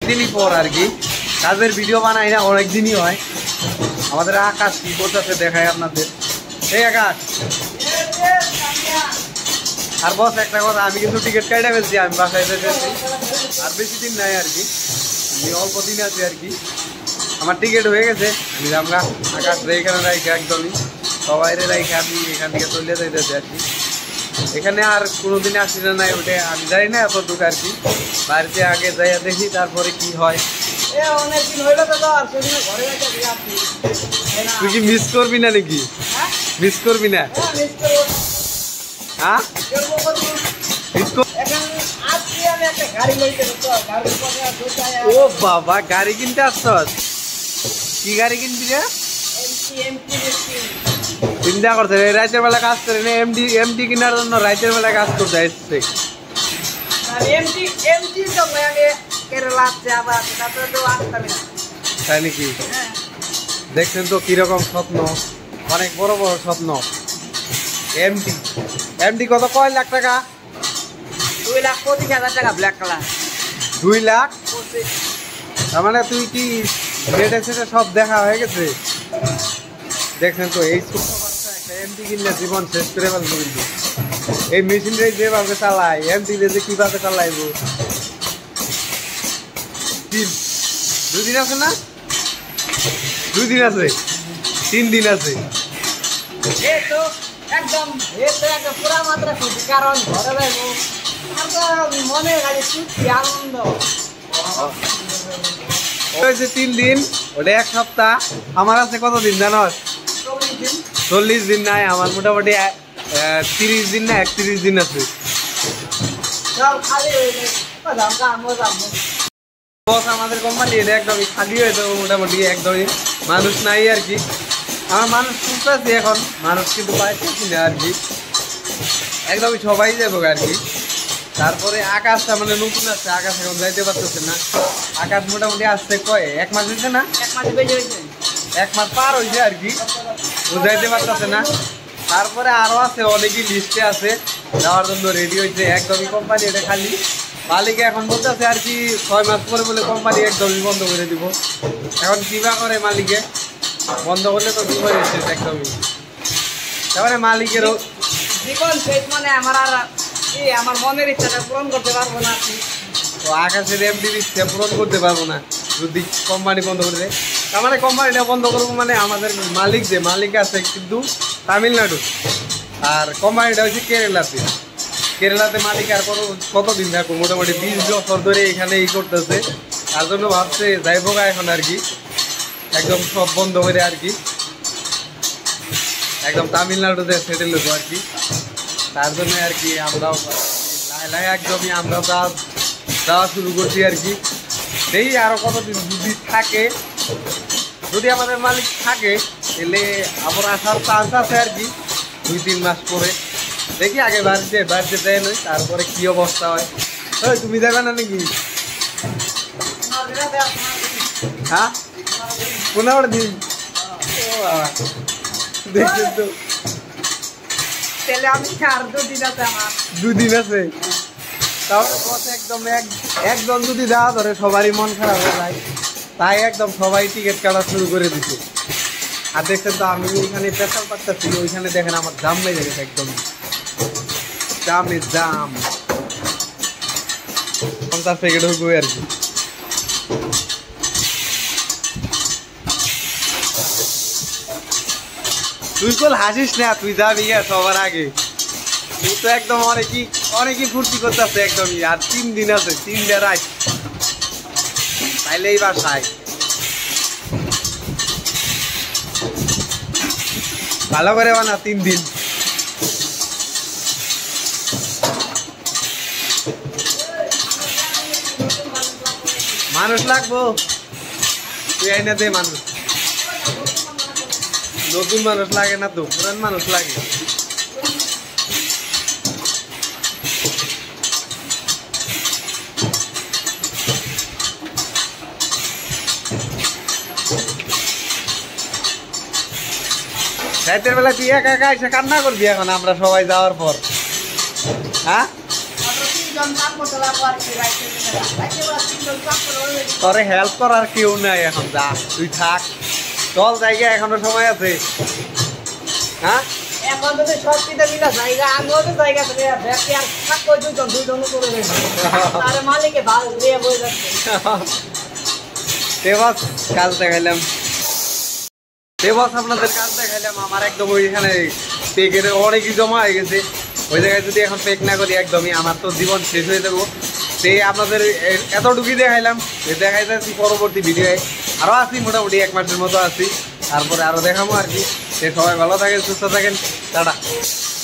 দিনই পর আর কি কাজের ভিডিও বানাই না, অনেক দিনই হয়। আমাদের আকাশ কি করতেছে দেখায় আপনাদের। এই আকাশ আর বস একটা কথা, আমি কিন্তু টিকিট কাটা ফেলছি, আমি বাসায় যেতেছি আর বেশি দিন নাই আর কি, আমি অল্প দিন আছি আর কি। আমার টিকিট হয়ে গেছে, আমি আমরা আকাশ এখানে রাইখে একদমই সবাই রাইখে আমি এখান থেকে চলে যাইতেছি আর কি। এখানে আর কোনোদিন আসি না নাই ওটা আমি জানি না এত দূর আর কি। বাড়িতে আগে যাইয়া দেখি তারপরে কি হয়। তুই কি মিস করবি না নাকি? মিস করবি না? হ্যাঁ ও বাবা, গাড়ি কিনতে আসছস? কি গাড়ি কিনবি রে? চিন্তা করছে রাতের বেলা কাজ করে না, এমটি কেনার জন্য রাতের বেলা কাজ করতে আসছে। তাই নাকি? দেখছেন তো কিরকম স্বপ্ন, অনেক বড় বড় স্বপ্ন। এমটি কত, কয় লাখ টাকা? 2,25,000 টাকা, ব্ল্যাক কালার। 2 লাখ? তার মানে তুই কি নেটে সেটে সব দেখা হয়ে গেছে? দেখছেন তো এই ছোট্ট বাচ্চা একটা এমটি কিনলে জীবন শেষ করে ফেলবো। কিন্তু এই মেশিনটাই যেভাবে চালায়, এমটি যে কিভাবে চালাইব। 2 দিন আছে না? 2 দিন আছে, 3 দিন আছে। একদম পুরা মাত্রা খুশি, কারণ ঘরে মনে আনন্দ হয়েছে 3 দিন, ওটা 1 সপ্তাহ। আমার আছে কতদিন জানোস? 40 দিন নাই, আমার মোটামুটি 30 দিন না 31 দিন আছে। বস আমাদের কোম্পানি এটা একদমই খালি হয়ে যাবে, মোটামুটি একদমই মানুষ নাই আর কি। আমার মানুষ খুঁজতেছি এখন, মানুষ কিন্তু পাইতেছি না আর কি, একদমই সবাই যাবো আর কি। তারপরে আকাশটা মানে নতুন আসছে, আকাশ এখন যাইতে পারতেছে না। আকাশ মোটামুটি আসছে কয় 1 মাস হয়েছে না? 1 মাস বেজে হয়েছে, 1 মাস পার হয়েছে আর কি, ও যাইতে পারতেছে না। তারপরে আরো আছে অনেকই লিস্টে আছে যাওয়ার জন্য রেডি হয়েছে, একদমই কোম্পানি এটা খালি। মালিকে এখন বলতেছে আর কি 6 মাস পরে বলে কোম্পানি একদমই বন্ধ করে দিব। এখন কিবা করে মালিকে, বন্ধ করলে তো জীবন শেষ একদমই। তারপরে মালিকেরও জীবন শেষ, মানে আমার মনের ইচ্ছাটা পূরণ করতে পারবো না। তো আকাশের এমডির ইচ্ছা পূরণ করতে পারবো না যদি কোম্পানি বন্ধ করে দেয়। তার মানে কোম্পানিটা বন্ধ করবো মানে আমাদের মালিক আছে কিন্তু তামিলনাড়ু, আর কোম্পানিটা হচ্ছে কেরালাতে মালিক আর কতদিন থাকবো, মোটামুটি 20 বছর ধরে এখানে করতেছে। তার জন্য ভাবছে যাইবো এখন আর কি, একদম সব বন্ধ করে আর কি, একদম তামিলনাড়ুতে সেটেল হবো আর কি। তার জন্য আর কি আমরাও লাই একদমই আমরা যাওয়া শুরু করছি আর কি। দেখি আরো কতদিন যদি থাকে, যদি আমাদের মালিক থাকে তাহলে আবার আসার চান্স আছে আর কি 2-3 মাস পরে। দেখি আগে বাড়িতে যাই নই, তারপরে কি অবস্থা হয়। ওই তুমি যাবে না নাকি? হ্যাঁ 15 দিন? ও বাবা, দেখছেন তো, তাহলে আমি আর 2 দিন আছে, আমার 2 দিন আছে। তাহলে বস একদম যদি যাওয়া ধরে সবারই মন খারাপ হয়ে যায়, তাই একদম সবাই টিকিট কাটা শুরু করে দিচ্ছে। আর দেখছেন তো আমি এখানে পেশাল পাচ্ছি, ওইখানে দেখেন আমার জাম লেগে গেছে, একদম জাম 50 সেকেন্ড ঢুকবে আর কি। তুই চল হাসিস না, তুই যাবি সবার আগে। তুই তো একদম অনেকই ফুর্তি করতেছে একদমই। আর 3 দিন আছে, 3টা রাত, তাইলেই বাসায় ভালো করে বানা 3 দিন। মানুষ লাগবো, তুই আইনা দে মানুষ। নতুন মানুষ লাগে না তো, পুরান মানুষ লাগে। রাতের বেলা তুই একা একা এসে কান্না করবি এখন আমরা সবাই যাওয়ার পর? হ্যাঁ তোরে হেল্প করার কেউ নাই এখন, যা তুই থাক, চল জায়গা, এখনো সময় আছে। হ্যাঁ এখন যদি সবকিছু মিলা জায়গা আমিও তো জায়গা থেকে ব্যক্তি আর থাক কই দুইজন করে দেয় তার মালিকে ভাল দিয়ে বই যাচ্ছে দেবাস কাজ দেখাইলাম, দেবাস আপনাদের কাজ দেখাইলাম। আমার একদম ওইখানে পেকের অনেকই জমা হয়ে গেছে, ওই জায়গায় যদি এখন পেক না করি একদমই আমার তো জীবন শেষ হয়ে যাবো। সেই আপনাদের এতটুকুই দেখাইলাম, দেখাই যাচ্ছি পরবর্তী ভিডিওয়ে। আরও আছি মোটামুটি 1 মাসের মতো আছি, তারপরে আরও দেখাবো আর কি। সে সবাই ভালো থাকেন, সুস্থ থাকেন, টাটা।